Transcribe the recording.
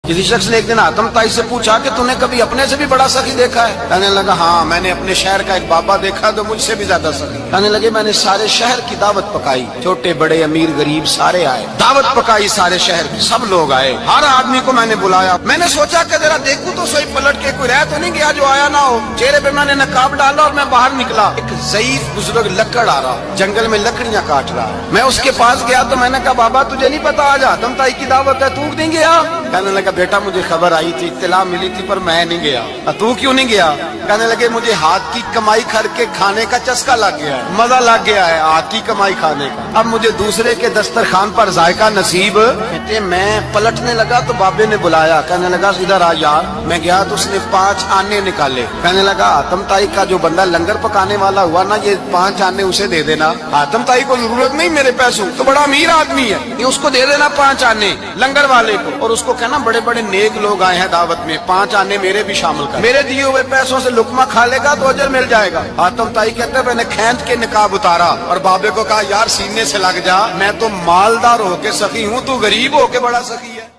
किसी शख्स ने एक दिन आतम ताई से पूछा कि तूने कभी अपने से भी बड़ा सखी देखा है? कहने लगा हाँ, मैंने अपने शहर का एक बाबा देखा तो मुझसे भी ज्यादा सखी। कहने लगे मैंने सारे शहर की दावत पकाई, छोटे बड़े अमीर गरीब सारे आए, दावत पकाई सारे शहर की, सब लोग आए, हर आदमी को मैंने बुलाया। मैंने सोचा कि जरा देखूं तो सही पलट के कोई रह तो नहीं गया जो आया ना हो। चेहरे पे मैंने नकाब डाला और मैं बाहर निकला। एक ज़ईफ बुजुर्ग लकड़ आ रहा, जंगल में लकड़ियां काट रहा है। मैं उसके पास गया तो मैंने कहा बाबा तुझे नहीं पता आज आतम ताई की दावत है, तू नहीं गया? कहने लगा बेटा मुझे खबर आई थी, इत्तला मिली थी, पर मैं नहीं गया। तू क्यों नहीं गया? कहने लगे मुझे हाथ की कमाई करके खाने का चस्का लग गया है, मजा लग गया है हाथ की कमाई खाने का, अब मुझे दूसरे के दस्तरखान पर जायका नसीब। कहते मैं पलटने लगा तो बाबे ने बुलाया, कहने लगा इधर आ यार। मैं गया तो उसने 5 आने निकाले। कहने लगा आतम ताई का जो बंदा लंगर पकाने वाला हुआ ना, ये 5 आने उसे दे देना। आतम ताई को जरूरत नहीं मेरे पैसों, तो बड़ा अमीर आदमी है, ये उसको दे देना 5 आने लंगर वाले को। और उसको कहना बड़े बड़े नेक लोग आए हैं दावत में, 5 आने मेरे भी शामिल कर, मेरे दिए हुए पैसों से लुकमा खा लेगा तो अजर मिल जाएगा। आतम ताई कहते मैंने खैंच के निकाब उतारा और बाबे को कहा यार सीने से लग जा, मैं तो मालदार होके सखी हूँ, तू गरीब होके बड़ा सखी है।